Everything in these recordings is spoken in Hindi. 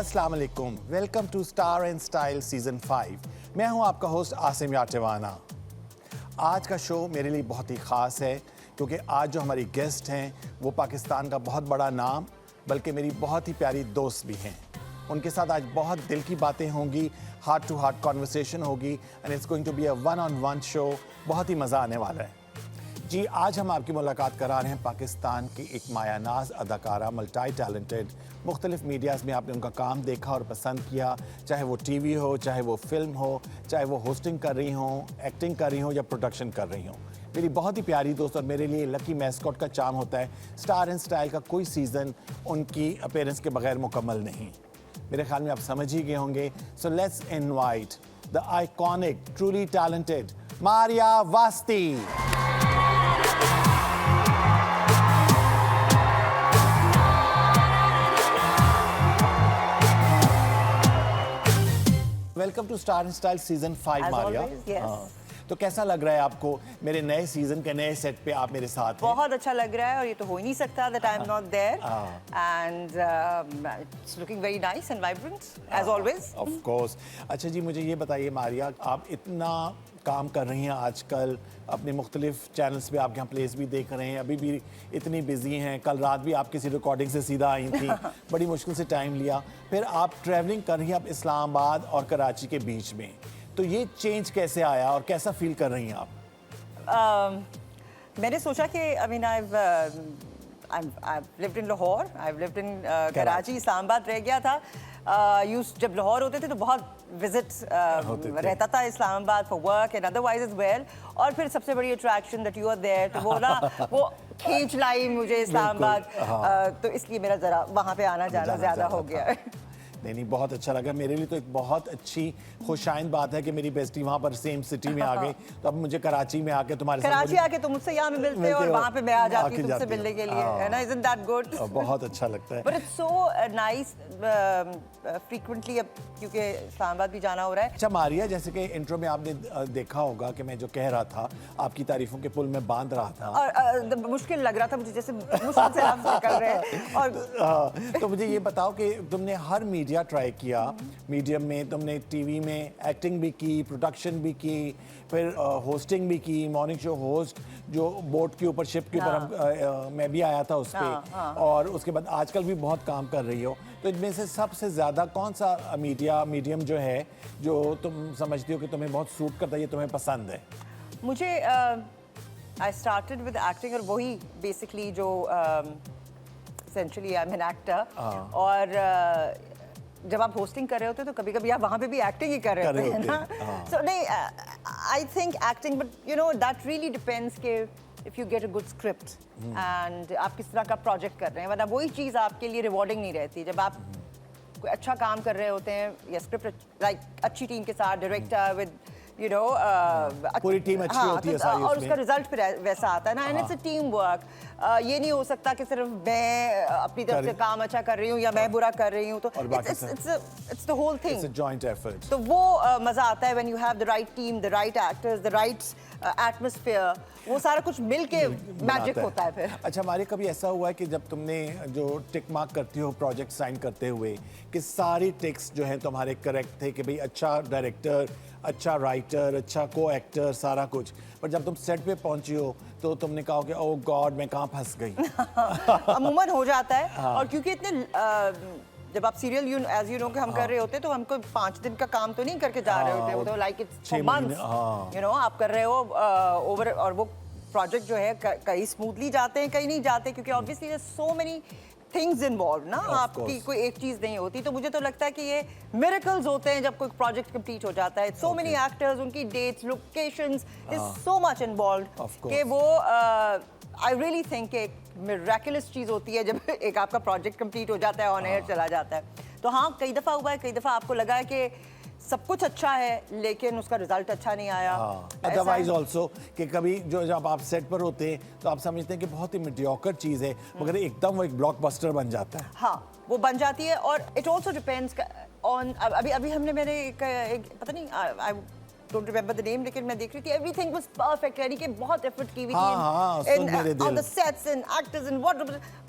अस्सलाम वालेकुम, welcome to Star and style season 5। मैं हूं आपका होस्ट आसिम याटेवाना। आज का शो मेरे लिए बहुत ही ख़ास है क्योंकि आज जो हमारी गेस्ट हैं वो पाकिस्तान का बहुत बड़ा नाम बल्कि मेरी बहुत ही प्यारी दोस्त भी हैं। उनके साथ आज बहुत दिल की बातें होंगी, हार्ट टू हार्ट कॉन्वर्सेशन होगी and it's going to be a one on one show. बहुत ही मज़ा आने वाला है जी। आज हम आपकी मुलाकात करा रहे हैं पाकिस्तान की एक मायानाज अदाकारा, मल्टी टैलेंटेड। मुख्तलिफ मीडियाज़ में आपने उनका काम देखा और पसंद किया, चाहे वो टीवी हो, चाहे वो फिल्म हो, चाहे वो होस्टिंग कर रही हों, एक्टिंग कर रही हों या प्रोडक्शन कर रही हों। मेरी बहुत ही प्यारी दोस्त और मेरे लिए लकी मैस्कॉट का चार्म होता है। स्टार एंड स्टाइल का कोई सीज़न उनकी अपीयरेंस के बगैर मुकम्मल नहीं। मेरे ख्याल में आप समझ ही गए होंगे। So let's invite the iconic, truly talented Maria Wasti. Welcome to Star and style season 5 Maria. तो कैसा लग रहा है आपको मेरे नए सीजन के नए सेट पे आप मेरे साथ हैं? बहुत अच्छा लग रहा है और ये तो हो ही नहीं सकता that I'm not there and it's looking very nice and vibrant as always. Of course. अच्छा जी, मुझे ये बताइए मारिया, आप इतना काम कर रही हैं आजकल, अपने मुख्तलिफ चैनल्स पे आप यहाँ प्लेस भी देख रहे हैं, अभी भी इतनी बिजी हैं। कल रात भी आप किसी रिकॉर्डिंग से सीधा आई थी, बड़ी मुश्किल से टाइम लिया, फिर आप ट्रैवलिंग कर रही हैं आप इस्लामाबाद और कराची के बीच में। तो ये चेंज कैसे आया और कैसा फील कर रही हैं आप? मैंने सोचा कि I mean I've lived in Lahore, I've lived in Karachi, Islamabad रह गया था। जब लाहौर होते थे तो बहुत विजिट रहता था Islamabad for work and otherwise as well. और फिर सबसे बड़ी attraction that you are there तो वो ना वो खींच लाई मुझे इस्लामाबाद, तो इसलिए मेरा जरा वहाँ पे आना जाना ज़्यादा हो गया। नहीं, बहुत अच्छा लगा। मेरे लिए तो एक बहुत अच्छी खुशाइंद बात है कि मेरी बेस्टी वहाँ पर सेम सिटी में आ गई, तो अब मुझे कराची में आके तुम्हारे साथ कराची आके तुम मुझसे यहाँ मिलते हो और वहाँ पे मैं आ जाती हूँ तुमसे मिलने के लिए, है ना? Isn't that good? बहुत अच्छा लगता है। But it's so nice frequently अब क्योंकि इस्लामाबाद भी जाना हो रहा है। अच्छा मारिया, जैसे कि इंट्रो में आपने देखा होगा कि मैं जो कह रहा था आपकी तारीफों के पुल में बांध रहा था और मुश्किल लग रहा था मुझे, जैसे मुश्किल से लफ्ज़ निकल रहे हैं। और तो मुझे ये बताओ कि तुमने हर मीडिया ट्राई किया, मीडियम में तुमने टीवी में एक्टिंग भी की, प्रोडक्शन भी की, फिर होस्टिंग भी की, मॉर्निंग शो होस्ट जो बोट के ऊपर, शिप के ऊपर मैं भी आया था उस पर, और उसके बाद आजकल भी बहुत काम कर रही हो। तो इनमें से सबसे ज़्यादा कौन सा मीडियम जो है जो तुम समझती हो कि तुम्हें बहुत सूट करता है, ये तुम्हें पसंद है? मुझे आई स्टार्टेड विद एक्टिंग और वही बेसिकली जो essentially I am an actor. और जब आप होस्टिंग कर रहे होते तो कभी कभी आप वहाँ पे भी एक्टिंग ही कर रहे होते हैं ना। सो नहीं, I think acting, but you know that really depends के if you get a good script and आप किस तरह का प्रोजेक्ट कर रहे हैं, वरना वही चीज़ आपके लिए रिवॉर्डिंग नहीं रहती। जब आप कोई अच्छा काम कर रहे होते हैं या स्क्रिप्ट लाइक अच्छी टीम के साथ, डायरेक्टर विद यू नो पूरी टीम अच्छी होती है सारी, और उसका रिजल्ट फिर वैसा आता है ना। And it's a team work. ये नहीं हो सकता कि सिर्फ मैं अपनी तरफ से काम अच्छा कर रही हूँ या मैं बुरा कर रही हूँ, तो it's the whole thing, it's a joint effort. तो वो मजा आता है when you have the right team, the right actors, the right atmosphere, वो सारा कुछ मिलके मैजिक होता है फिर। अच्छा हमारे कभी ऐसा हुआ है कि जब तुमने जो टिक मार्क करती हो प्रोजेक्ट साइन करते हुए कि सारी टिक्स जो हैं तुम्हारे करेक्ट थे कि भाई अच्छा डायरेक्टर, अच्छा राइटर, अच्छा को एक्टर, सारा कुछ, पर जब तुम सेट पे पहुंची हो तो तुमने कहा कि ओह गॉड मैं कहाँ फंस गई? अमूमन हो जाता है। और क्योंकि इतने जब आप सीरियल एज यू नो कि हम कर रहे होते तो हमको 5 दिन का काम तो नहीं करके जा रहे होते, वो तो like it's months, you know आप कर रहे हो ओवर। और वो प्रोजेक्ट जो है कई स्मूथली जाते हैं, कई नहीं जाते, क्योंकि obviously there so many things involve ना, आपकी कोई एक चीज नहीं होती। तो मुझे तो लगता है कि ये मिरेकल्स होते हैं जब कोई प्रोजेक्ट कंप्लीट हो जाता है। सो मेनी एक्टर्स, उनकी dates, locations, is so much involve कि वो आई रियली थिंक एक मिरेकुलस चीज होती है जब एक आपका प्रोजेक्ट कंप्लीट हो जाता है, ऑन एयर चला जाता है। तो हाँ, कई दफा हुआ है, कई दफा आपको लगा है कि सब कुछ अच्छा है लेकिन उसका रिजल्ट अच्छा नहीं आया। अदरवाइज ऑल्सो कि कभी जो जब आप सेट पर होते हैं तो आप समझते हैं कि बहुत ही मीडियोकर चीज़ है, मगर एकदम वो एक ब्लॉकबस्टर बन जाता है। हाँ, वो बन जाती है। और इट ऑल्सो डिपेंड्स ऑन, अभी हमने मैंने एक पता नहीं डोंट रिमेंबर द नेम, लेकिन मैं देख रही थी एवरीथिंग वाज परफेक्ट, यानी कि बहुत एफर्ट की हुई हाँ, थी Sun Mere Dil. On the sets and actors and what,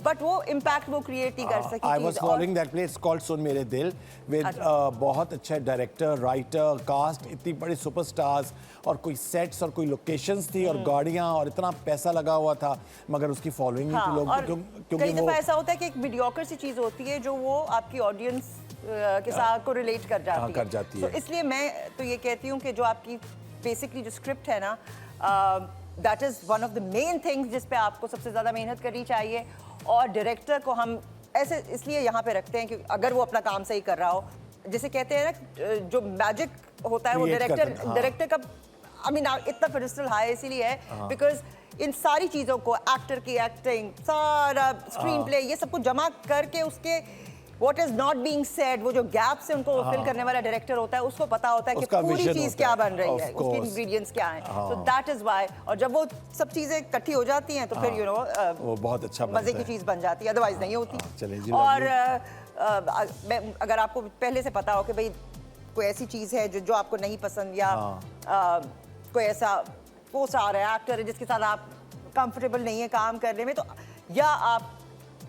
but वो इम्पैक्ट वो क्रिएट नहीं कर सकी आई थी। Was following that play, it's called Sun Mere Dil, with बहुत अच्छे डायरेक्टर, राइटर, कास्ट, इतनी बड़ी सुपरस्टार्स, और कोई सेट्स और कोई लोकेशंस थी और गाड़ियां, और इतना पैसा लगा हुआ था, मगर उसकी फॉलोइंग नहीं थी लोग, क्योंकि कई वो दफा ऐसा होता है कि एक मीडियोकर सी चीज होती है जो वो आपकी ऑडियंस के साथ को रिलेट कर जाती है। कर जाती है। तो इसलिए मैं तो ये कहती हूँ कि जो आपकी बेसिकली जो स्क्रिप्ट है ना, that is one of the main things जिस पे आपको सबसे ज्यादा मेहनत करनी चाहिए। और डायरेक्टर को हम ऐसे इसलिए यहाँ पे रखते हैं कि अगर वो अपना काम सही कर रहा हो, जैसे कहते हैं ना जो मैजिक होता है वो डायरेक्टर का, आई मीन इतना पेडिस्टल हाई इसीलिए है बिकॉज इन सारी चीज़ों को, एक्टर की एक्टिंग, सारा स्क्रीन प्ले, ये सब कुछ जमा करके उसके what is not being said, वो जो गैप्स है उनको फिल करने वाला डायरेक्टर होता है, उसको पता होता है कि पूरी चीज़ क्या बन रही है, उसके इंग्रेडिएंट्स क्या हैं। तो दैट इज व्हाई, और जब वो सब चीज़ें इकट्ठी हो जाती हैं तो फिर यू नो वो बहुत अच्छा मज़े की चीज़ बन जाती है, अदरवाइज नहीं होती। चलिए जी, और अगर आपको पहले से पता हो कि भाई कोई ऐसी चीज़ है जो आपको नहीं पसंद, या कोई ऐसा पोस्ट आ रहा है, एक्टर है जिसके साथ आप कंफर्टेबल नहीं है काम करने में, तो या आप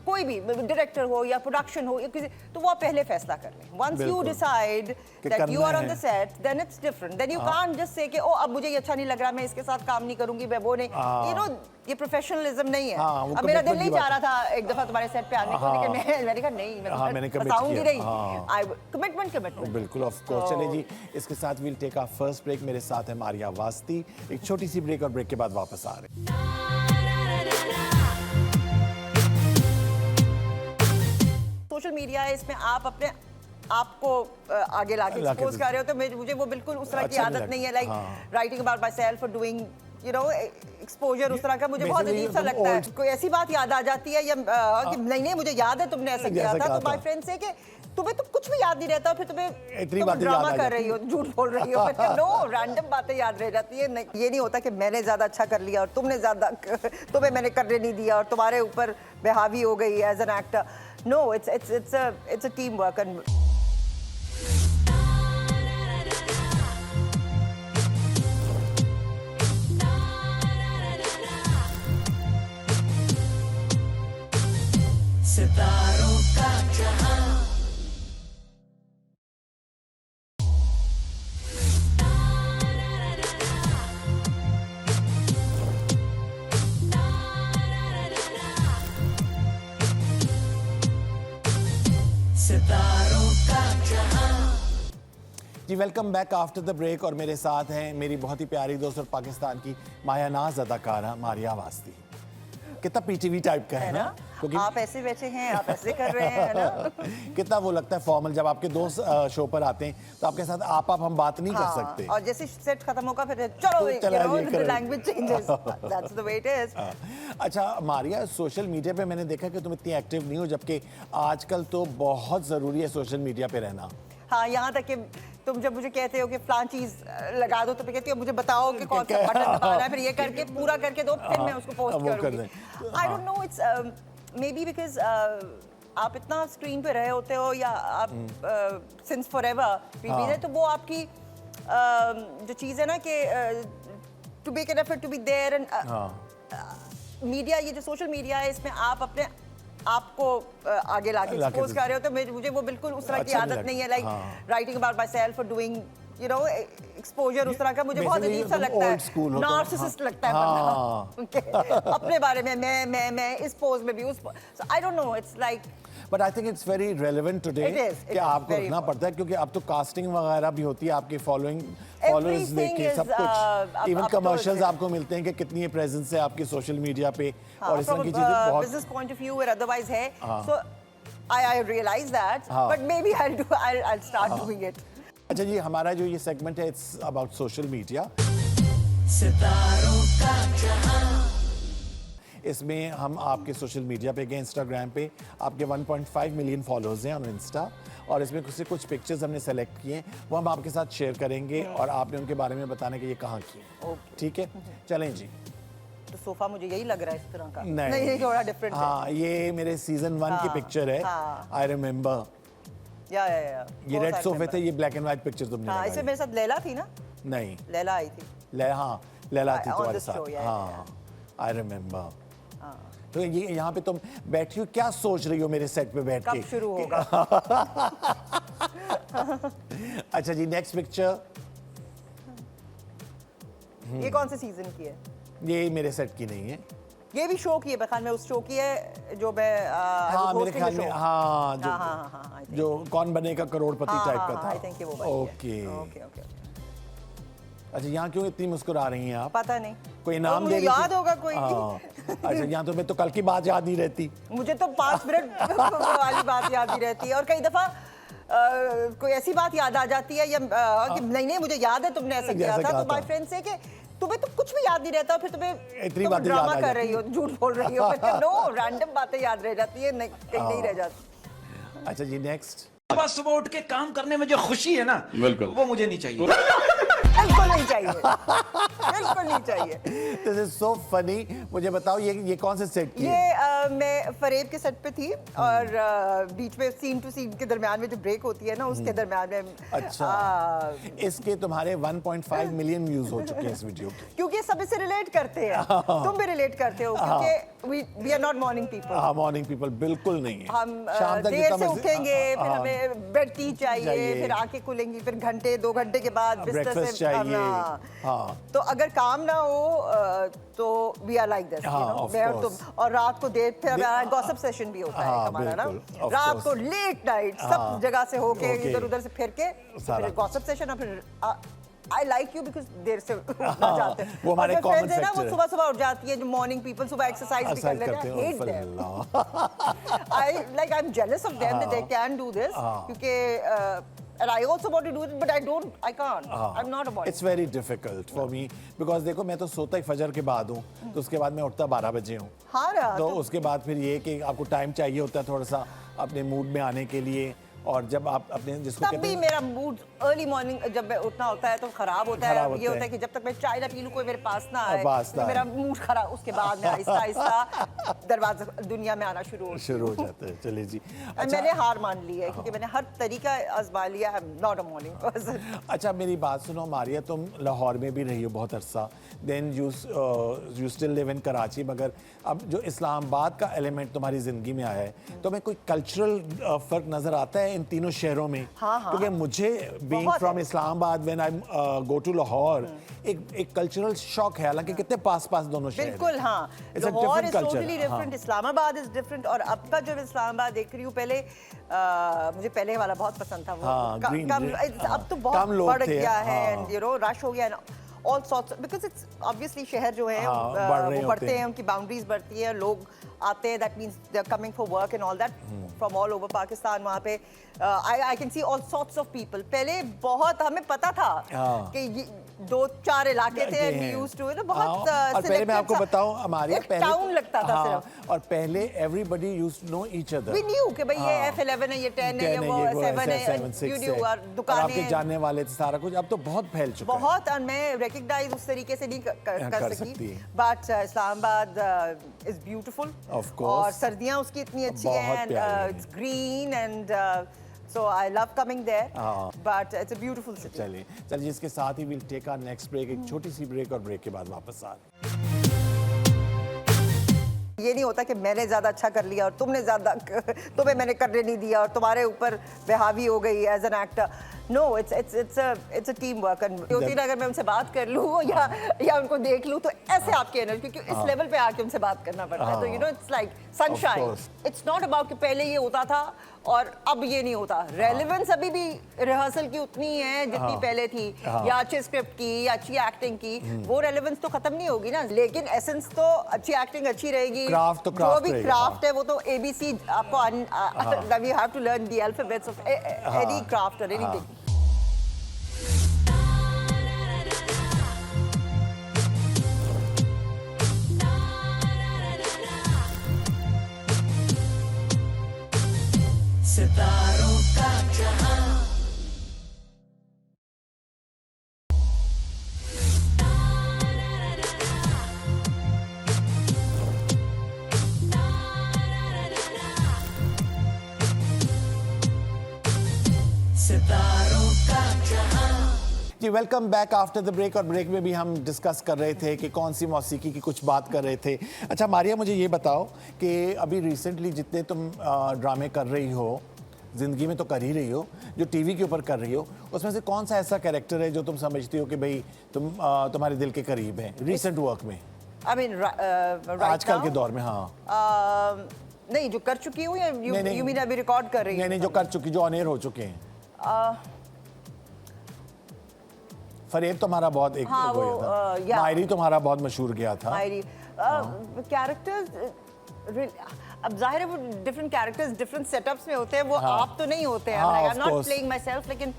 कोई भी डायरेक्टर हो या प्रोडक्शन हो या किसी, तो वो आप पहले फैसला कर लें। Once you decide that you are on the set, then it's different, then you can't just say कि ओ अब मुझे ये अच्छा नहीं लग रहा, मैं इसके साथ काम नहीं करूंगी, मैं वो नहीं, यू नो, ये प्रोफेशनलिज्म नहीं है। अब मेरा दिल नहीं चाह रहा था एक दफा तुम्हारे सेट पे आने को, लेकिन मैंने कहा नहीं, मैं बताऊंगी नहीं, आई कमिटमेंट। बिल्कुल, ऑफ कोर्स। चलिए जी, इसके साथ we'll take our first break. मेरे साथ है मारिया वास्ती। एक छोटी सी ब्रेक, और ब्रेक के बाद वापस आ रहे हैं। सोशल मीडिया है, इसमें आप अपने आपको आगे लाके एक्सपोज कर रहे हो, तो मुझे वो बिल्कुल उस तरह की आदत नहीं है, like writing about my self और डूइंग यू नो एक्सपोजर, उस तरह का मुझे बहुत अजीब सा लगता है। कोई ऐसी बात याद आ जाती है या कि नहीं मुझे याद है तुमने ऐसा किया था, तो माय फ्रेंड से कि तुम्हें तो कुछ भी याद नहीं रहता, फिर तुम ड्रामा कर रही हो, झूठ बोल रही हो। नो, रैंडम बातें याद रह जाती है। ये नहीं होता कि मैंने ज्यादा अच्छा कर लिया और तुम्हें मैंने करने नहीं दिया और तुम्हारे ऊपर मैं हावी हो गई as an actor. No, it's a teamwork and सितारों का जहां। सितारों का जहां। जी, welcome back after the break. और मेरे साथ हैं मेरी बहुत ही प्यारी दोस्त और पाकिस्तान की मायानाज अदाकारा मारिया वास्ती। कितना पीटीवी टाइप का है ना, क्योंकि आप ऐसे बैठे हैं, आप ऐसे कर रहे हैं ना। कितना वो लगता है फॉर्मल। जब आपके दोस्त शो पर आते हैं तो आपके साथ आप हम बात नहीं कर सकते, और जैसे सेट खत्म होगा फिर चलो language changes, that's the way it is. अच्छा मारिया, सोशल मीडिया पे मैंने देखा कि तुम इतनी एक्टिव नहीं हो, जबकि आजकल तो बहुत जरूरी है सोशल मीडिया पे रहना। हाँ, यहाँ तक कि तुम जब मुझे कहते हो कि फलां चीज लगा दो, तो मैं कहती हूँ मुझे बताओ कि कौन सा बटन दबाना है, फिर ये करके पूरा करके दो, फिर मैं उसको पोस्ट करूंगी। I don't know, it's may be because आप इतना स्क्रीन पे रहे होते हो, या आप सिंस फॉरएवर बीबी है, तो वो आपकी जो चीज है ना कि to make an effort to be there, and media, ये जो सोशल मीडिया है, इसमें आप अपने आपको आगे लाके एक्सपोज कर रहे हो, तो मुझे वो बिल्कुल उस तरह की आदत नहीं है, like writing about my self और डूइंग यू नो एक्सपोजर, उस तरह का मुझे बहुत अजीब सा लगता है, नार्सिसिस्ट लगता है बंदा। अपने बारे में मैं इस पोज में भी उस, I don't know, it's like, but I think it's very relevant today कि आपको रखना पड़ता है, क्योंकि अब तो कास्टिंग वगैरह भी होती है, आपके फॉलोअर्स देखे सब कुछ, इवन कमर्शियल्स आपको मिलते हैं कि कितनी प्रेजेंस है आपकी सोशल मीडिया पे, और इस तरह की चीजें बहुत बिजनेस पॉइंट ऑफ व्यू और अदरवाइज है। So I realise that, but maybe I start doing it. अच्छा जी, हमारा जो ये सेगमेंट है, इट्स अबाउट सोशल मीडिया। सितारों का जहां। इसमें हम आपके सोशल मीडिया पे गए, इंस्टाग्राम पे आपके 1.5 मिलियन फॉलोअर्स हैं ऑन इंस्टा, और इसमें कुछ पिक्चर्स हमने सेलेक्ट किए हैं, वो हम आपके साथ शेयर करेंगे, और आपने उनके बारे में बताना कि ये कहाँ किए। ठीक है, चलें जी। तो सोफा मुझे यही लग रहा है इस तरह का, नहीं थोड़ा डिफरेंट है। हाँ, ये मेरे सीजन 1 की पिक्चर है, आई रिमेम्बर। या ये रेड सोफे थे, ये ब्लैक एंड व्हाइट पिक्चर्स तुमने हाँ, इसमें मेरे साथ लैला थी ना। नहीं, लैला आई थी। हाँ लैला थी On तुम्हारे this show, साथ, yeah, हाँ आई रिमेम्बर। तो ये यहाँ पे तुम बैठी हो, क्या सोच रही हो मेरे सेट पे बैठ के? कब शुरू होगा? अच्छा जी, नेक्स्ट पिक्चर। ये कौन से सीजन की है? ये मेरे सेट की नहीं है, ये भी शो की है, बखान में उस शो की है जो मैं हाँ मेरे ख्याल में, हाँ जो हाँ जो कौन बनेगा करोड़पति टाइप का था। आई थिंक ये वो बनी है। Okay okay okay. अच्छा, यहाँ क्यों इतनी मुस्कुरा रही हैं आप? पता नहीं, कोई नाम मुझे दे रही याद थी? होगा कोई। हाँ। अच्छा, यहाँ तो मैं तो कल की बात याद नहीं रहती। मुझे तो 5 मिनट वाली बात याद ही रहती है, और कई दफा कोई ऐसी बात याद आ जाती है या कि नहीं मुझे याद है तुमने ऐसा किया था, तो माय फ्रेंड से कि तुम्हें तो कुछ भी याद नहीं रहता, फिर तुम्हें इतनी तुम बातें ड्रामा याद आ कर रही हो, झूठ बोल रही हो। नो, रैंडम बातें याद रह जाती है, कहीं नहीं रह जाती। अच्छा जी, नेक्स्ट। सुबह उठ के काम करने में जो खुशी है ना, बिल्कुल, वो मुझे नहीं चाहिए। बिल्कुल नहीं चाहिए, बिल्कुल नहीं चाहिए। This is so funny. मुझे बताओ ये कौन से सेट की है? ये मैं फरेब के सेट पे थी, और बीच में सीन टू सीन के दरमियान में जो ब्रेक होती है ना, उसके दरमियान में। अच्छा, इसके तुम्हारे 1.5 मिलियन व्यूज हो चुके हैं इस वीडियो के। क्योंकि सब इससे रिलेट करते हैं, तुम भी रिलेट करते हो, क्योंकि we are not morning people. हाँ, मॉर्निंग पीपल बिल्कुल नहीं है। हम शाम तक देर जितना से मर्जी- उठेंगे, फिर हाँ, हमें बेड टी चाहिए, फिर आंखें खुलेंगी, फिर घंटे 2 घंटे के बाद बिस्तर ब्रेकफास्ट से चाहिए। हाँ। तो अगर काम ना हो तो वी आर लाइक दिस, हाँ, of course। और रात को देर फिर गॉसिप सेशन भी होता है हाँ, हमारा ना, बिल्कुल, of रात course। को लेट नाइट सब हाँ, जगह से होके okay। इधर उधर से फिर के सारा फिर गॉसिप सेशन, और फिर I like you because there से उठना जाते हैं। वो हमारे और जो common friends हैं ना, वो factor है। सुबह सुबह उठ जाती है, जो मॉर्निंग पीपल सुबह एक्सरसाइज भी कर लेते हैं। Hate them. I am jealous of them that they can do this, क्योंकि and I also want to do it, but I can't. I'm not about it. It's very difficult for me because देखो, मैं तो सोता ही फजर के बाद हूँ, तो उसके बाद मैं उठता 12 बजे हूँ। हाँ ना, तो उसके बाद फिर ये कि आपको टाइम चाहिए होता है थोड़ा सा अपने मूड में आने के लिए, और जब आप अपने जिसको तब कहते भी हैं मेरा मूड अर्ली मॉर्निंग जब मैं उठना होता है तो खराब होता है। खराब ये होता होता है है कि जब तक मैं चाय ना पी लूं, कोई मेरे पास ना आए, पास ना तो मेरा आए। मूड खराब, उसके बाद में आहिस्ता आहिस्ता दरवाजा दुनिया में आना शुरू हो जाता है। चलिए जी। अच्छा, मैंने हार मान ली है, क्योंकि मैंने हर तरीका आजमा लिया। I am not a morning person. अच्छा, मेरी बात सुनो मारिया, तुम लाहौर में भी रही हो बहुत अरसा, then you still live in Karachi, मगर अब जो इस्लामाबाद का एलिमेंट तुम्हारी जिंदगी में आया है, तो हमें कोई कल्चरल फर्क नजर आता है इन तीनों शहरों में? हाँ। क्योंकि मुझे बीइंग बहुत फ्रॉम है। Islamabad when I go to Lahore, एक कल्चरल शॉक है, हालांकि कितने पास पास दोनों शहर हैं। बिल्कुल, हाँ। It's a Lahore different is culture, totally different, हाँ। Islamabad is different. और अब का जो इस्लामाबाद देख रही हूँ, पहले मुझे पहले वाला बहुत पसंद था वो। हाँ, green, अब तो कम बहुत लोग बढ़ थे, गया है, हाँ। एंड यू नो रश हो गया है, all sorts, because it's obviously शहर जो है हाँ, बढ़ रहे वो होते बढ़ते हैं। हैं, उनकी बाउंड्रीज बढ़ती है, लोग आते हैं, that means they are coming for work and all that from all over Pakistan. वहाँ पे I can see all sorts of people. पहले बहुत हमें पता था हाँ। कि 2-4 इलाके थे, एंड वी यूज्ड टू बहुत हाँ, और पहले मैं आपको बताऊं, हमारे एक टाउन लगता था सिर्फ, और पहले everybody used to know each other. We knew कि भाई ये F11 है, ये 10 है, ये वो 7 है, 7, you 6 knew, और आपके दुकानें जानने वाले थे, सारा कुछ। अब तो बहुत फैल चुका है। बहुत, और मैं रिकग्नाइज उस तरीके से नहीं कर कर सकती सकी, है। But Islamabad is beautiful, Of course। और सर्दियां उसकी इतनी अच्छी बहुत हैं, प्यारी it's green, and so I love coming there, हाँ। but it's a beautiful city. चलिए इसके साथ ही will take our next break, एक छोटी सी ब्रेक, और ब्रेक के बाद वापस आ रहे हैं। ये नहीं होता कि मैंने ज्यादा अच्छा कर लिया और तुमने ज्यादा तुम्हें मैंने करने नहीं दिया और तुम्हारे ऊपर बेहावी हो गई as an actor. No, it's a team work. होती ना, अगर मैं उनसे बात कर लूँ या उनको देख लूँ, तो ऐसे आपकी एनर्जी, क्योंकि इस लेवल पे आके उनसे बात करना पड़ता है, तो you know it's like sunshine. It's not about कि पहले ये होता था और अब ये नहीं होता। रेलेवेंस अभी भी रिहर्सल की उतनी है जितनी पहले थी, या अच्छी स्क्रिप्ट की या अच्छी एक्टिंग की, वो रेलेवेंस तो खत्म नहीं होगी ना, लेकिन एसेंस तो अच्छी एक्टिंग अच्छी रहेगी। क्राफ्ट तो जो क्राफ्ट भी रहेगा, क्राफ्ट है वो तो ABC आपको you have to learn the alphabets of any craft or anything. सितारों का जहां सितारों का जहां। जी welcome back after the break. और ब्रेक में भी हम डिस्कस कर रहे थे कि कौन सी मौसीकी की कुछ बात कर रहे थे। अच्छा मारिया, मुझे ये बताओ कि अभी रिसेंटली जितने तुम ड्रामे कर रही हो, ज़िंदगी में तो कर ही रही हो, जो टीवी के ऊपर कर रही हो, उसमें से कौन सा ऐसा कैरेक्टर है जो तुम समझती हो कि भाई तुम्हारे दिल के करीब है रिसेंट वर्क में? I mean, right आजकल now? के दौर में। हाँ नहीं, जो कर चुकी हूँ या नहीं। you mean अभी रिकॉर्ड कर रही नहीं हूँ? नहीं, जो कर चुकी, जो ऑन एयर हो चुके हैं। फरेब तुम्हारा बहुत एक हाँ, वो वो, था। या। मायरी तुम्हारा बहुत मशहूर गया था। मायरी कैरेक्टर्स अब जाहिर है वो डिफरेंट कैरेक्टर्स डिफरेंट सेटअप्स में होते हैं, वो हाँ। आप तो नहीं होते हैं। हाँ, I of am not course. Playing myself, लेकिन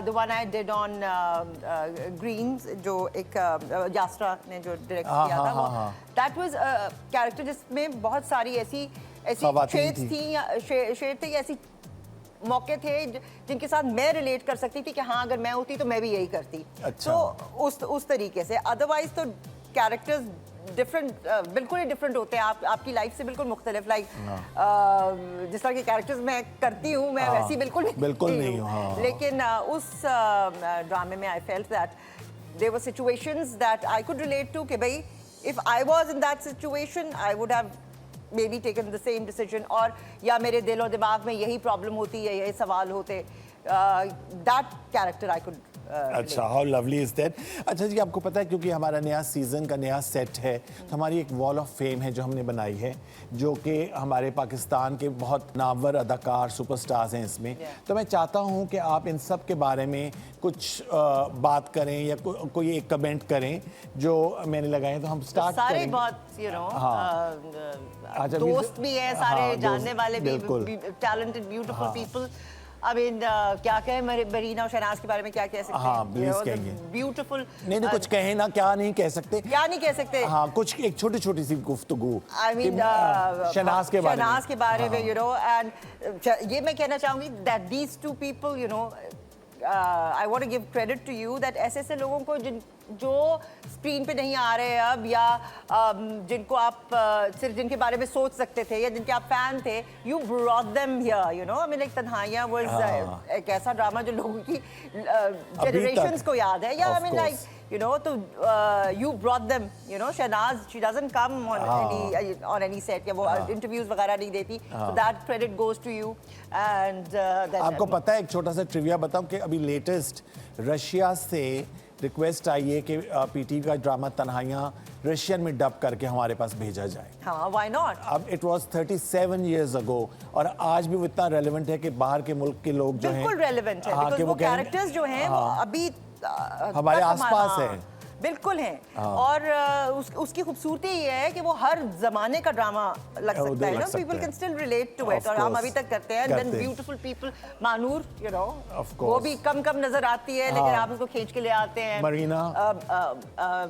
the one I did on greens, जो एक यास्त्रा ने जो डायरेक्ट हाँ, किया हाँ, था, वो हाँ, दैट वाज कैरेक्टर जिसमें बहुत सारी ऐसी ख़वातीन शेड्स थी। थी या शेड थे, ऐसी मौके थे जिनके साथ मैं रिलेट कर सकती थी कि हाँ अगर मैं होती तो मैं भी यही करती। अच्छा। तो उस तरीके से, अदरवाइज तो कैरेक्टर्स डिफरेंट, बिल्कुल ही डिफरेंट होते हैं। आपकी लाइफ से बिल्कुल मुख्तलिफ। लाइक जिस तरह के कैरेक्टर्स मैं करती हूँ, मैं वैसी बिल्कुल नहीं हूँ। हाँ। लेकिन उस ड्रामे में I felt that there were situations that I could relate to कि भाई if I was in that situation I would have maybe taken the same decision, और या मेरे दिल और दिमाग में यही प्रॉब्लम होती है, यही सवाल होते। that character I could अच्छा, हाउ लवली इज दैट। अच्छा जी, आपको पता है क्योंकि हमारा नया सीजन का नया सेट है, तो हमारी एक वॉल ऑफ फेम है जो हमने बनाई है, जो कि हमारे पाकिस्तान के बहुत नामवर अदाकार सुपरस्टार्स हैं इसमें। तो मैं चाहता हूं कि आप इन सब के बारे में कुछ बात करें या कोई एक कमेंट करें जो मैंने लगाए हैं। तो हम स्टार्ट सारे करें। बहुत अच्छा, दोस्त भी हैं, सारे हाँ, जानने दोस्त, वाले भी, बिल्कुल। Talented beautiful people. I mean, क्या कहें मरीना और शहनाज के बारे में, क्या कह सकते हैं? हाँ, please कहिए। ब्यूटीफुल। नहीं कुछ कहें ना, क्या नहीं कह सकते, क्या नहीं कह सकते? हाँ कुछ एक छोटी छोटी सी गुफ्तगू। I mean, शहनाज के बारे में। शहनाज के बारे में, you know, and ये मैं कहना चाहूँगी that these two people, you know, I want to give credit to you that ऐसे लोगों को जो स्क्रीन पे नहीं आ रहे अब, या जिनको आप सिर्फ जिनके बारे में सोच सकते थे या जिनके आप फैन थे, you brought them here, you know. I mean, like तन्हाइयाँ was एक ऐसा ड्रामा जो लोगों की generations को याद है। या I mean, like, you know, तो you brought them, you know. Shehnaaz, she doesn't come on any set, या वो interviews वगैरह नहीं देती, so that credit goes to you. And then आपको पता है, एक छोटा सा ट्रिविया बताऊं कि अभी लेटेस्ट रशिया से रिक्वेस्ट आई है कि पीटी का ड्रामा तन्हाइयाँ रशियन में डब करके हमारे पास भेजा जाए। हाँ, why not? अब इट वाज 37 years ago, और आज भी वो इतना रेलेवेंट है कि बाहर के मुल्क के लोग जो हैं बिल्कुल रेलेवेंट है, हाँ, because कि वो कहें- कैरेक्टर्स जो हैं वो अभी हमारे तक आसपास हाँ, हैं। बिल्कुल हैं। और उसकी खूबसूरती ये है कि वो हर जमाने का ड्रामा लग वो सकता है, लग ना, सकता पीपल है। Can still relate to Of it, और हम course, अभी तक करते हैं। देन करते हैं। ब्यूटीफुल पीपल, मानूर, यू नो, Of वो course. भी कम नजर आती है, लेकिन आप उसको खींच के ले आते हैं। मरीना।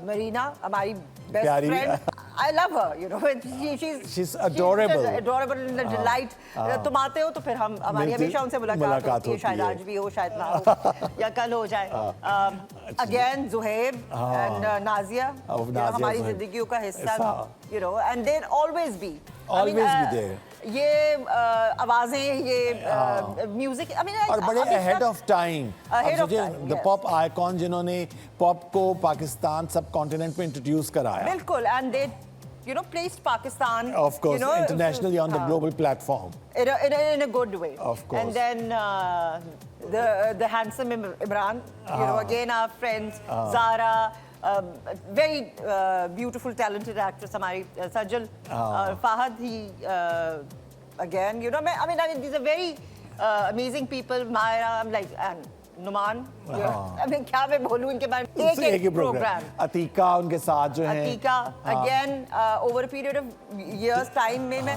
मरीना हमारी बेस्ट प्यारी। Friend, I love her, you know. She's adorable. adorable and a delight. तुम आते हो तो फिर हमारी मिलती- हमेशा उनसे मुलाकात होती है, शायद है। आज भी हो, शायद ना हो, या कल हो जाए। Again, Zuhaib and Nazia, you know, Nazia, हमारी Zuhaib. जिंदगियों का हिस्सा, हिस्सा। you know, and they'll always be. Always be there. ये आवाजें, ये म्यूजिक, I mean, और बड़े अभी अहेड सब- of time. Ahead of time, the yes. Pop icon जिन्होंने पॉप को पाकिस्तान सब कॉन्टिनेंट पे इंट्रोड्यूस कराया। बिल्कुल, and they, you know, placed Pakistan, Of course, you know, internationally on the हाँ. global platform. In a good way. Of course. And then the handsome Imran, you know, again our friends, Zara, very beautiful, talented actress, हमारी Sajal, Fahad, he again, you know, I mean, these are very amazing people. Myra, I'm like, and Numan, you know, I mean, क्या मैं बोलूँ इनके बारे में, एक ही प्रोग्राम। अतीका उनके साथ जो है। Atika, again, over a period of years time में मैं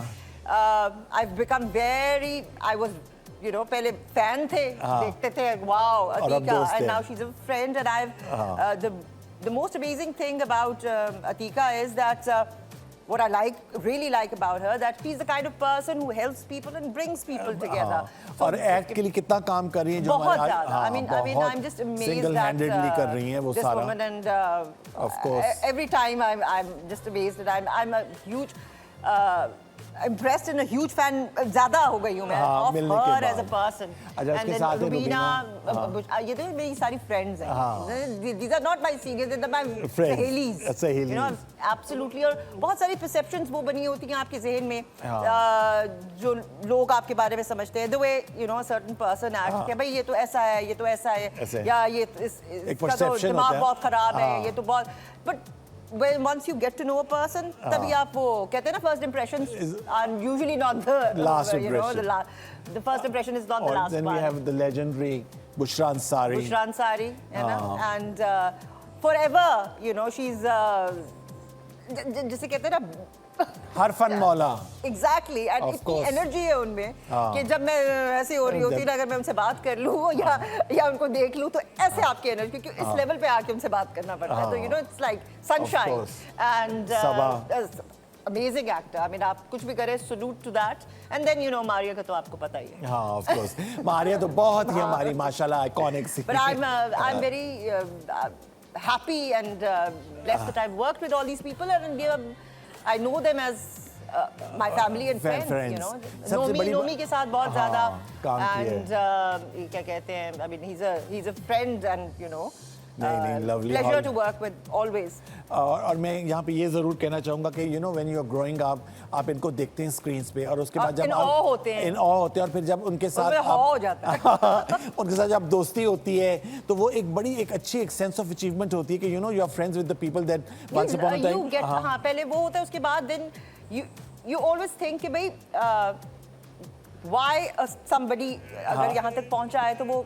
I've become very, I was, you know, पहले fan थे, देखते थे, wow, Atika, and now she's a friend, and I've the most amazing thing about Atika is that what I really like about her, that she's the kind of person who helps people and brings people together. So और एक्ट के लिए कितना काम कर रही हैं जो बहुत हमारे ज़्यादा. I mean, I'm just amazed single that handedly कर रही हैं वो this सारा। woman, and Of course. every time I'm just amazed that I'm a huge impressed and a huge fan ज़्यादा हो गई हूँ मैं हाँ, of मिलने के her as a बाद। person. अच्छा, उसके And then साथ है रुबीना, रुबीना, ये तो मेरी सारी friends हैं. These are not my seniors, they're my Friends. सहेलीज. सहेलीज। You know, absolutely. और बहुत सारी perceptions वो बनी होती हैं आपके जहन में जो लोग आपके बारे में समझते हैं. The way you know a certain person acts कि भाई ये तो ऐसा है, ये तो ऐसा ऐसे। है, या ये इसका तो perception दिमाग होता है। बहुत खराब है, हाँ। ये तो बहुत. But when once you get to know a person, तभी आप वो कहते हैं ना first impressions are usually not the Last you know impression. the first impression is not the और last then we one. have the legendary Bushra Ansari. Bushra Ansari, है ना, and forever, you know, she's जिसे कहते हैं ना हर फन मौला। एग्जैक्टली एंड Of इतनी course. एनर्जी है उनमें हाँ। कि जब मैं ऐसे हो रही होती ना, अगर मैं उनसे बात कर लूँ या उनको देख लूँ तो ऐसे आपकी एनर्जी, क्योंकि इस लेवल पे आके उनसे बात करना पड़ता है, तो you know it's like sunshine course. And Saba. Amazing actor. I mean आप कुछ भी करें, salute to that. And then you know Maria का तो आपको पता ही है. हाँ, ऑफ कोर्स मारिया तो बहुत ही हमारी माशाल्लाह आइकॉनिक सी। But I'm very happy and blessed that I've worked with all these people, and I know them as my family and friends. You know, Nomi के साथ बहुत ज़्यादा, and क्या कहते हैं, I mean he's a friend and you know. नहीं, lovely. Pleasure to work with always. और मैं यहाँ पे ये ज़रूर कहना चाहूँगा कि you know when you are growing up, आप इनको देखते हैं स्क्रीन्स पे, और उसके बाद जब in awe होते हैं. इन ऑ होते हैं, और फिर जब उनके साथ उनमें हो जाता है. उनके साथ जब दोस्ती होती है तो वो एक बड़ी एक अच्छी एक सेंस ऑफ अचीवमेंट होती है कि you know you are friends with the people that once upon a You get, time. हाँ, पहले वो होता है, उसके बाद then you always think कि भाई why somebody अगर यहाँ तक पहुँचा है तो वो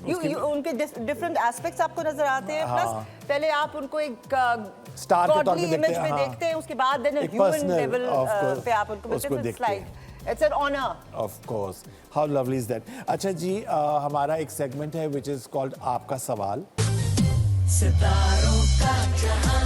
उनके डिफरेंट एस्पेक्ट्स आपको नजर आते हैं. प्लस पहले आप उनको एक स्टार के तौर पे इमेज देखते हैं, में देखते हैं, उसके बाद देन एक human personal, level of course, पे आप उनको उसको इट्स देखते लाइक हैं। It's an honour. Of course, how lovely is that. अच्छा जी, हमारा एक सेगमेंट है विच इज कॉल्ड आपका सवाल. सितारों का जहां.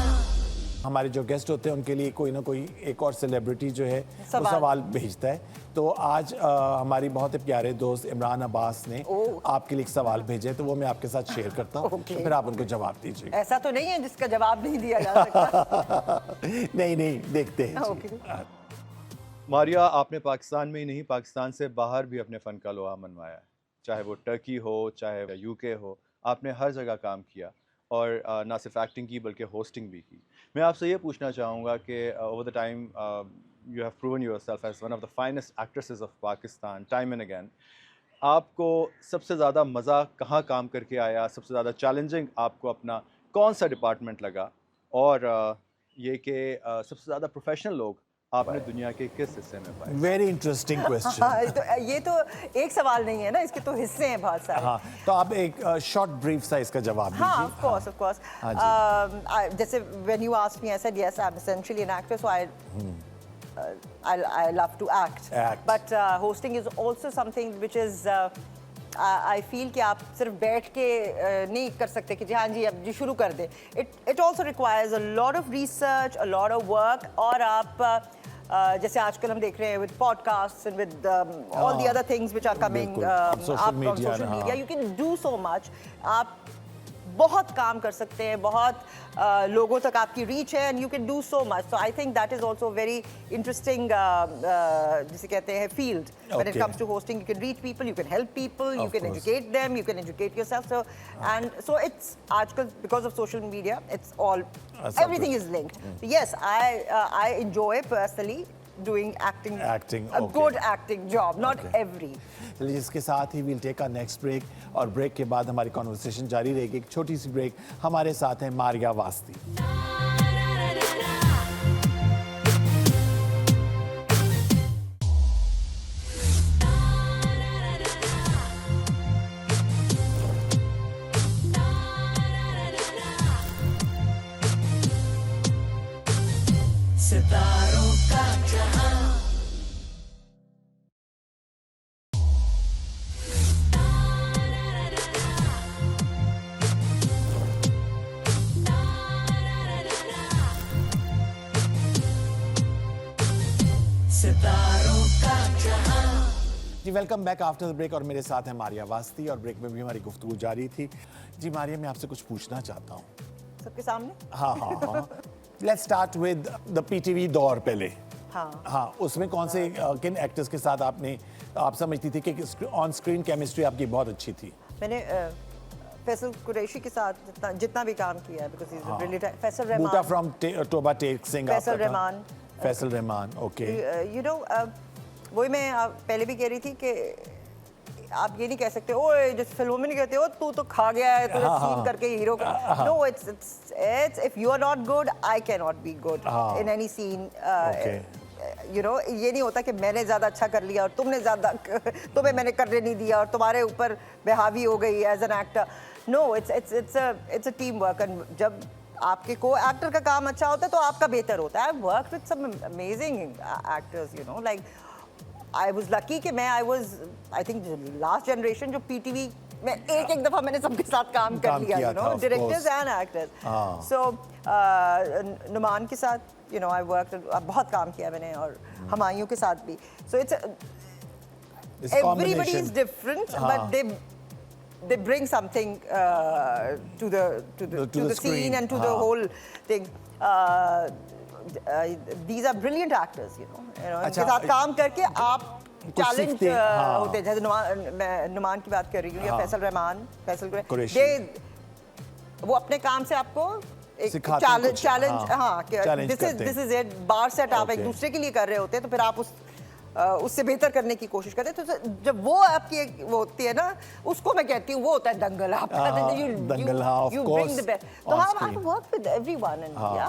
हमारे जो गेस्ट होते हैं उनके लिए कोई ना कोई एक और सेलिब्रिटी जो है वो सवाल सवाल भेजता है. तो आज हमारी बहुत ही प्यारे दोस्त इमरान अब्बास ने आपके लिए एक सवाल भेजे, तो वो मैं आपके साथ शेयर करता हूँ. Okay. तो फिर आप उनको जवाब दीजिए. ऐसा तो नहीं है जिसका जवाब नहीं दिया जा सकता. नहीं, देखते हैं जी. Okay. मारिया, आपने पाकिस्तान में ही नहीं, पाकिस्तान से बाहर भी अपने फ़न का लोहा मनवाया है. चाहे वो टर्की हो, चाहे यूके हो, आपने हर जगह काम किया, और ना सिर्फ एक्टिंग की बल्कि होस्टिंग भी की. मैं आपसे ये पूछना चाहूँगा कि over the time you have proven yourself as one of the finest actresses of Pakistan time and again. आपको सबसे ज़्यादा मज़ा कहाँ काम करके आया, सबसे ज़्यादा चैलेंजिंग आपको अपना कौन सा डिपार्टमेंट लगा, और ये कि सबसे ज़्यादा प्रोफेशनल लोग आपने दुनिया के किस हिस्से में पाए? Very interesting question. हाँ, तो ये तो एक सवाल नहीं है ना, इसके तो हिस्से हैं बहुत सारे. हाँ, तो आप एक शॉर्ट ब्रीफ सा इसका जवाब दीजिए. हाँ, of course. हाँ जैसे when you asked me, I said yes, I'm essentially an actor, so I love to act. But hosting is also something which is I feel कि आप सिर्फ बैठ के नहीं कर सकते कि जी हाँ जी अब जी शुरू कर दे. It also requires a lot of research, a lot of work, और आप जैसे आजकल हम देख रहे हैं with podcasts and with all the other things which are coming बिल्कुल. social up media, on social हाँ. media, you can do so much. आप बहुत काम कर सकते हैं, बहुत लोगों तक आपकी रीच है, and you can do so much. So I think that is also very interesting जिसे कहते हैं field. When it comes to hosting, you can reach people, you can help people, you can educate them, you can educate yourself. So and so it's आजकल because of social media it's all everything is linked. Yes, I enjoy personally doing acting, a good acting job, not every. चलिए, इसके साथ ही we'll take our next break, और ब्रेक के बाद हमारी कॉन्वर्सेशन जारी रहेगी. एक छोटी सी ब्रेक. हमारे साथ हैं मारिया वास्ती. सितारों का जहां. सितारों का जहां. जी, welcome back after the break, और मेरे साथ है मारिया वास्ती, और ब्रेक में भी हमारी गुफ्तगू जारी थी. जी मारिया, मैं आपसे कुछ पूछना चाहता हूँ सबके सामने. हाँ. Let's start with the PTV दौर. पहले हाँ, उसमें कौन से किन एक्टर्स के साथ आप समझती थी कि ऑन स्क्रीन केमिस्ट्री आपकी बहुत अच्छी थी? मैंने फैसल कुरैशी के साथ जितना भी काम किया है, because he is brilliant. Faisal Rehman, Boota from Toba Tek Singh, Faisal Rehman, Faisal Rehman, okay. You know वही मैं पहले भी कह रही थी कि आप ये नहीं कह सकते ओए जिस फिल्मों में नहीं कहते हो तू तो खा गया है, तो सीन करके हीरो का। No, it's if you are not good I can not be good in any scene. You know ये नहीं होता कि मैंने ज़्यादा अच्छा कर लिया और तुमने ज़्यादा तुम्हें मैंने करने नहीं दिया और तुम्हारे ऊपर बेहावी हो गई as an actor. No, it's a team work. And जब आपके को एक्टर का काम अच्छा होता है तो आपका बेहतर होता है। I work with some amazing actors, you know, like I was lucky कि मैं आई थिंक लास्ट जनरेशन जो पीटीवी में एक दफ़ा मैंने सबके साथ काम कर लिया, you know, directors and actors. So Noman के साथ, यू नो, आई वर्क, बहुत काम किया मैंने, और हुमायूं के साथ भी। So it's everybody is different, but they bring something to the scene and to the whole thing. These are brilliant actors, you know. इनके साथ काम करके आप चैलेंज होते हैं। जैसे नुमान की बात कर रही हूँ, या फैसल रहमान, फैसल कुरैशी, वो अपने काम से आपको चैलेंज, हाँ, this is it, bar set आप एक दूसरे के लिए कर रहे होते हैं, तो फिर आप उससे बेहतर करने की कोशिश करते हैं। तो जब वो आपकी एक वो होती है ना, उसको मैं कहती हूँ वो होता है दंगल। दंगल, हाँ, ऑफ कोर्स। तो आई वर्क विद एवरीवन एंड या।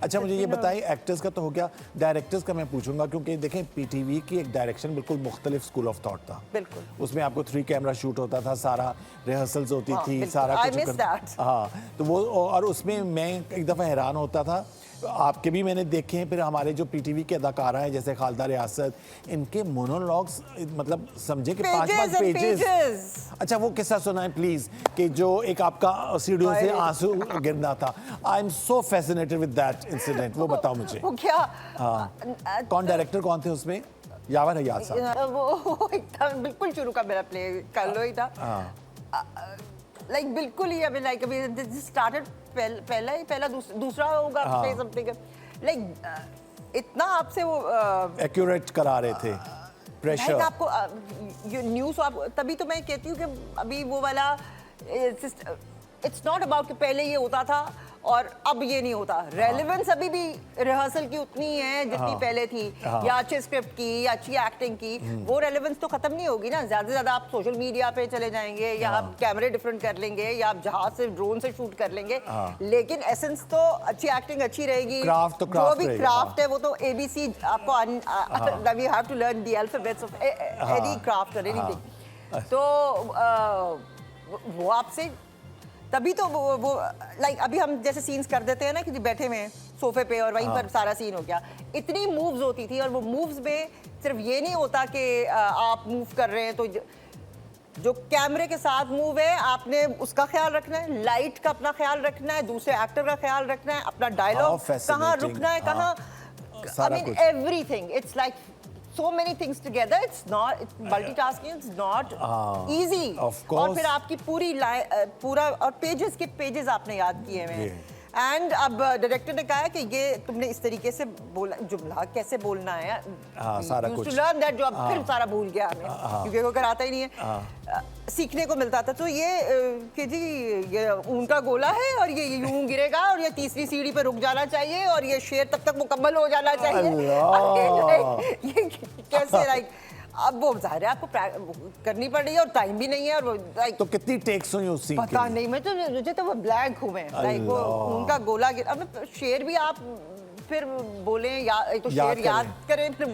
अच्छा, मुझे ये बताइए, एक्टर्स का तो हो गया, डायरेक्टर्स का मैं पूछूंगा, क्योंकि देखें पीटीवी की एक डायरेक्शन बिल्कुल मुख्तलिफ स्कूल ऑफ थॉट था। बिल्कुल। उसमें आपको 3 कैमरा शूट होता था, सारा रिहर्सल्स होती थी, सारा कुछ। हाँ, तो वो, और उसमें मैं एक दफ़ा हैरान होता था, आपके भी मैंने देखे हैं, फिर हमारे जो पीटीवी के अदाकारा हैं जैसे खालदा रियासत, इनके मोनोलॉग्स, मतलब समझे कि 5-5 पेजेस। अच्छा, वो किस्सा सुनाएं प्लीज, कि जो एक आपका सीढ़ियों से आंसू गिरना था। I am so fascinated with that incident, वो बताओ मुझे। वो क्या? हाँ, कौन डायरेक्टर कौन थे उसमें? यावर हयात साहब। वो एकदम बिल्कुल शुरू का मेरा प्ले कर लो ही था। लाइक बिल्कुल ही, अभी लाइक अभी स्टार्टेड पहला दूसरा होगा समथिंग, लाइक इतना आपसे वो एक्यूरेट करा रहे थे, प्रेशर आपको न्यूज़। आप तभी तो मैं कहती हूँ कि अभी वो वाला इट्स नॉट अबाउट कि पहले ये होता था और अब ये नहीं होता। रेलेवेंस अभी भी रिहर्सल की उतनी है जितनी पहले थी, या अच्छे स्क्रिप्ट की, या अच्छी एक्टिंग की। वो रेलेवेंस तो खत्म नहीं होगी ना। ज्यादा से ज्यादा आप सोशल मीडिया पे चले जाएंगे, या आप कैमरे डिफरेंट कर लेंगे, या आप जहाज से, ड्रोन से शूट कर लेंगे, लेकिन एसेंस तो अच्छी एक्टिंग अच्छी रहेगी। क्राफ्ट तो जो भी क्राफ्ट है वो तो ABC आपको, we have to learn the alphabets of any craft और एनीथिंग। तो वो आपसे तभी तो वो लाइक अभी हम जैसे सीन्स कर देते हैं ना कि बैठे हुए हैं सोफे पे और वहीं पर सारा सीन हो गया। इतनी मूव्स होती थी, और वो मूव्स में सिर्फ ये नहीं होता कि आप मूव कर रहे हैं तो जो कैमरे के साथ मूव है आपने उसका ख्याल रखना है, लाइट का अपना ख्याल रखना है, दूसरे एक्टर का ख्याल रखना है, अपना डायलॉग कहाँ रुकना है, कहाँ, I mean everything. It's like so many things together. It's not, multitasking is not easy. Of course. और फिर आपकी पूरा और पेजेस के पेजेस आपने याद किए हैं। एंड अब डायरेक्टर ने कहा है कि ये तुमने इस तरीके से बोला, जुमला कैसे बोलना है, सारा कुछ लर्न दैट, जो अब फिर सारा भूल गया हमें, क्योंकि वो कराता ही नहीं है। सीखने को मिलता था। तो ये कि जी ये ऊन का गोला है और ये यूं गिरेगा और ये तीसरी सीढ़ी पे रुक जाना चाहिए और ये शेर तब तक मुकम्मल हो जाना चाहिए। ये कैसे, लाइक अब वो जाहिर है आपको करनी पड़ रही है और टाइम भी नहीं है, और वो लाइक तो कितनी टेक्स हुई उस सीन पता नहीं। मैं तो मुझे तो वो ब्लैंक हूँ मैं, लाइक वो उनका गोला अब शेर भी आप फिर बोले, या एक तो शेर याद करें, फिर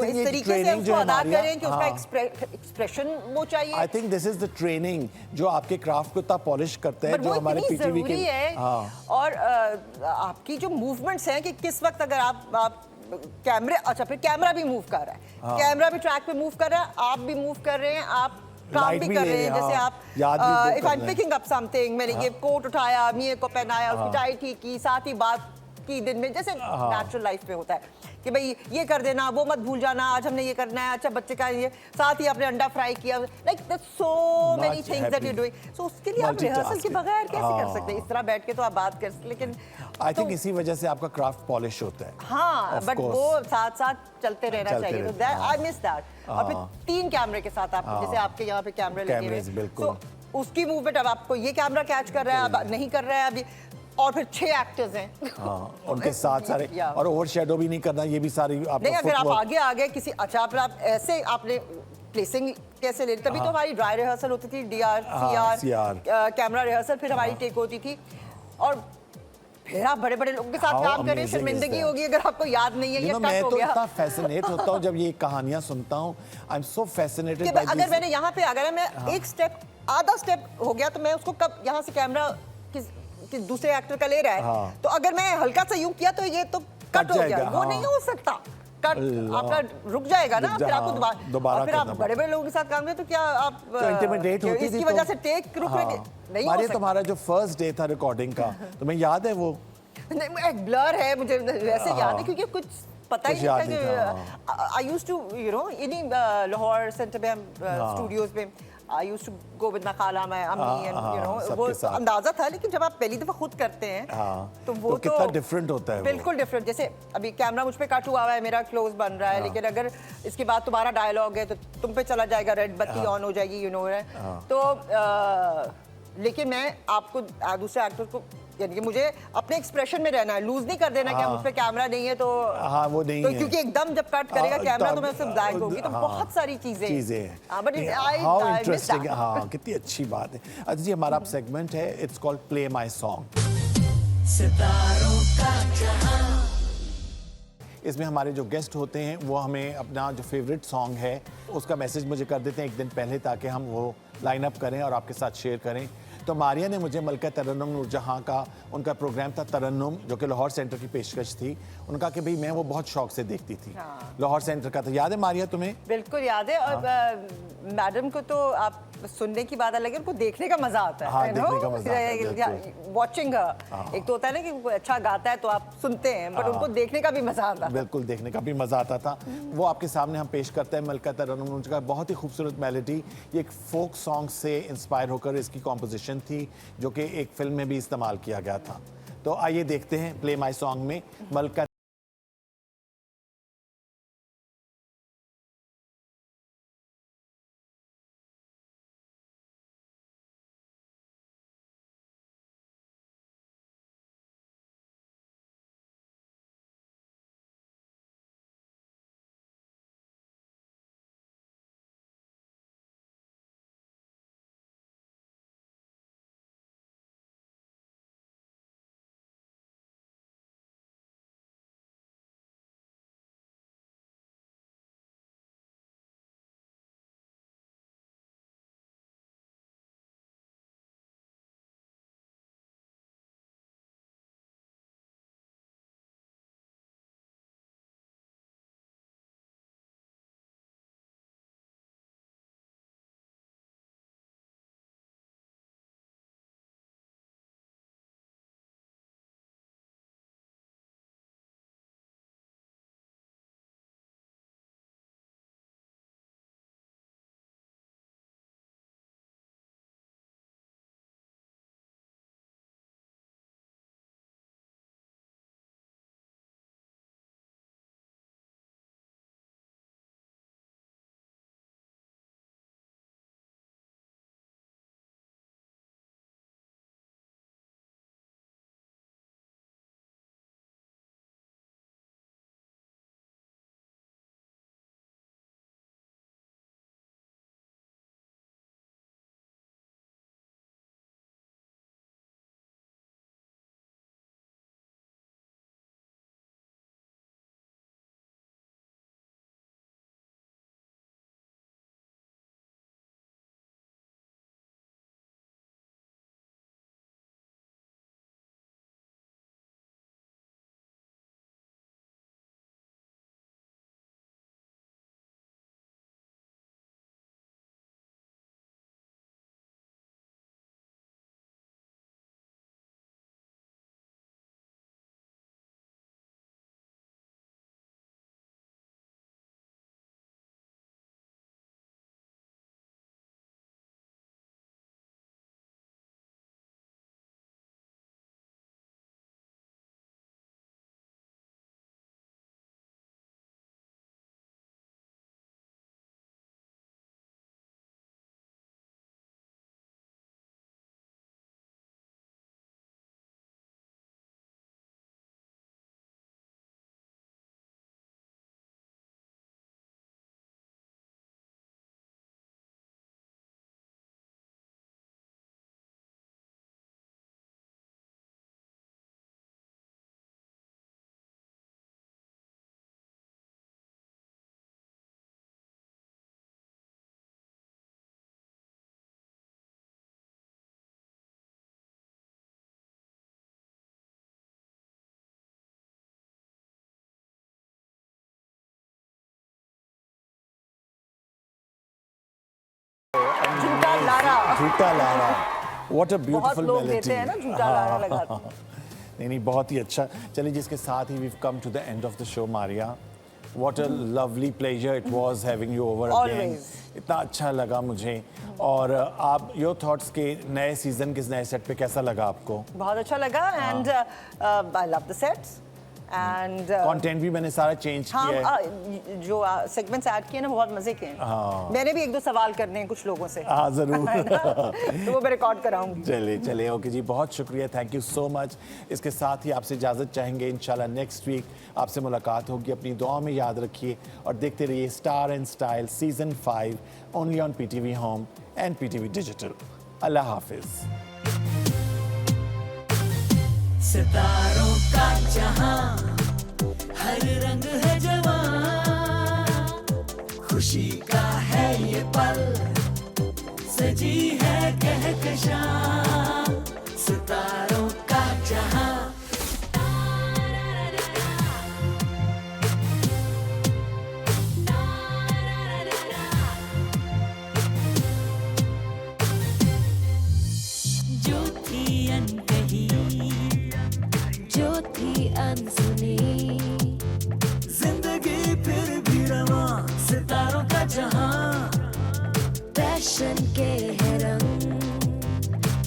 इस तरीके से उसको अदा करें कि उसका एक्सप्रेशन वो चाहिए। I think this is the training जो आपके क्राफ्ट को इतना पॉलिश करता है, जो हमारे पीटीवी के है। और आपकी जो मूवमेंट्स हैं कि किस वक्त अगर आप कैमरे, अच्छा फिर कैमरा भी मूव कर रहा है, कैमरा भी ट्रैक पे मूव कर रहा है, आप भी मूव कर रहे हैं, आप काम भी कर रहे हैं। जैसे आप if I am picking up something, मैंने ये कोट उठाया, मियां को पहनाया, उसकी टाई ठीक की, साथ ही बात की दिन में, जैसे नेचुरल लाइफ पे होता है कि भाई ये कर देना, वो मत भूल जाना, आज हमने ये करना है, अच्छा बच्चे का ये, साथ ही आपने अंडा फ्राई किया, like so many Much things that you happy. Doing. So उसके लिए आप रिहर्सल के Multitasking. बगैर कैसे कर सकते हैं? हाँ। इस तरह बैठ के तो आप बात कर सकते, लेकिन आई थिंक तो- इसी वजह से आपका क्राफ्ट पॉलिश होता है। हाँ, Of बट course. वो साथ साथ चलते रहना चलते चाहिए, तो रहते, दैट हाँ। I miss that. और फिर 3 कैमरे के साथ आप, जैसे आपके यहाँ पे कैमरे लगे हुए Cameras, हैं, बिल्कुल। so उसकी मूवमेंट, अब आपको ये कैमरा कैच कर रहा है, अब नहीं कर रहा है अभी, और फिर 6 एक्टर्स हैं। हाँ, उनके साथ सारे, या। और ओवर शेडो भी नहीं करना, ये भी सारी नहीं, आपका अगर आप footwork- आगे आ गए किसी, अच्छा आप ऐसे आपने प्लेसिंग कैसे ले, तभी तो हमारी ड्राई रिहर्सल होती थी, डीआर हाँ, सीआर, कैमरा रिहर्सल, फिर हमारी टेक होती थी, और फिर आप बड़े बड़े लोगों के साथ How काम करें, amazing is शर्मिंदगी that? होगी अगर आपको याद नहीं है, You ये know, कट मैं हो तो गया। इतना फैसिनेट होता हूँ जब ये कहानियां सुनता हूँ। आई एम सो फैसिनेटेड कि बाय अगर मैंने यहाँ पे, अगर मैं एक स्टेप, आधा स्टेप हो गया, तो मैं उसको कब यहाँ से कैमरा किस दूसरे एक्टर का ले रहा है, हाँ। तो अगर मैं हल्का सा यूं किया तो ये तो कट हो जाएगा, गया, वो हाँ। नहीं हो सकता, कट अल्लाह। आपका रुक जाएगा ना, रुक फिर जा- आपको हाँ, दोबारा और फिर आप करना बड़े बड़े लोगों के साथ काम करें तो क्या आप तो इंटिमिडेट होती थी, इसकी तो- वजह से टेक रुक हाँ। नहीं हो मारिया, सकता। तुम्हारा जो फर्स्ट डे था रिकॉर्डिंग का, तुम्हें याद है वो? नहीं, एक ब्लर है मुझे वैसे याद है, क्योंकि कुछ पता ही कुछ नहीं था याद नहीं कि I used to you know इन्हीं लाहौर सेंटर पे, हम स्टूडियोज में I used to go with my खाला, माय अम्मी, एंड यू नो सबके वो साथ। अंदाजा था, लेकिन जब आप पहली दफा खुद करते हैं तो वो तो कितना different होता है वो। बिल्कुल डिफरेंट। जैसे अभी कैमरा मुझ पे कट हुआ है, मेरा क्लोज बन रहा है, लेकिन अगर इसके बाद तुम्हारा डायलॉग है तो तुम पे चला जाएगा, रेड बत्ती ऑन हो जाएगी, यू नो, तो लेकिन मैं आपको दूसरे एक्टर को, यानी कि मुझे अपने एक्सप्रेशन में रहना है, लूज नहीं कर देना कि मुझ पे कैमरा नहीं है तो, हाँ, वो नहीं तो है। क्योंकि एकदम जब कट करेगा कैमरा तो मैं उससे ब्लैंक होगी, तो हाँ, बहुत सारी चीजें हैं। बट हाउ इंटरेस्टिंग, हाँ, कितनी अच्छी बात है। अच्छा जी, हमारा सेगमेंट है, it's called play my song. सितारों का जहां इसमें हमारे जो गेस्ट होते हैं वो हमें अपना जो फेवरेट सॉन्ग है उसका मैसेज मुझे कर देते हैं एक दिन पहले, ताकि हम वो लाइन अप करें और आपके साथ शेयर करें। तो मारिया ने मुझे मलका तरन्नुम नूरजहां का, उनका प्रोग्राम था तरन्नुम, जो कि लाहौर सेंटर की पेशकश थी, उनका कि भाई मैं वो बहुत शौक से देखती थी। लाहौर सेंटर का था, याद है मारिया तुम्हें? बिल्कुल याद है। और मैडम को तो आप सुनने की बात अलग है, उनको देखने का मजा आता है, हाँ, देखने का मजा आता है, बिल्कुल। वॉचिंग। एक तो होता है ना कि वो अच्छा गाता है तो आप सुनते हैं, बट उनको देखने का भी मजा आता है। बिल्कुल, देखने का भी मज़ा आता था। वो आपके सामने हम पेश करते हैं मलका तरन्नुम नूरजहां का बहुत ही खूबसूरत मेलोडी। ये एक फोक सॉन्ग से इंस्पायर होकर इसकी कॉम्पोजिशन थी, जो कि एक फिल्म में भी इस्तेमाल किया गया था। तो आइए देखते हैं प्ले माय सॉन्ग में मलका झूठा लारा, व्हाट अ बहुत ब्यूटीफुल लोग मेलोडी। देते हैं ना झूठा लारा लगाते। नहीं नहीं, बहुत ही अच्छा। चलिए, जिसके साथ ही we've come to the end of the show, Maria. What a lovely pleasure it was having you over again. Always. इतना अच्छा लगा मुझे। और आप योर थॉट्स के नए सीजन के नए सेट पे कैसा लगा आपको? बहुत अच्छा लगा and I love the sets and content भी मैंने सारा चेंज किया है। जो सेगमेंट्स ऐड किए ना बहुत मजे के हैं। मैंने भी एक दो सवाल करने हैं कुछ लोगों से। हाँ जरूर। तो वो मैं रिकॉर्ड कराऊंगी। चलिए चलिए, ओके जी, बहुत शुक्रिया, थैंक यू सो मच। इसके साथ ही आपसे इजाज़त चाहेंगे। इंशाल्लाह नेक्स्ट वीक आपसे मुलाकात होगी। अपनी दुआ में याद रखिए और देखते रहिए star and style season 5 only on PTV home and PTV digital. अल्लाह हाफिज़। सितारों का जहां हर रंग है जवां, खुशी का है ये पल, सजी है कहकशां। सितारों का जहां जो थी अनकही, जो थी अनसुनी, जिंदगी फिर भी रवां। सितारों का जहां, पैशन के है रंग,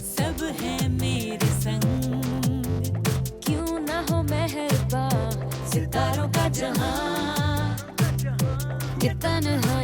सब है मेरे संग, क्यों ना हो मेहरबान। सितारों का जहां, ये तन्हा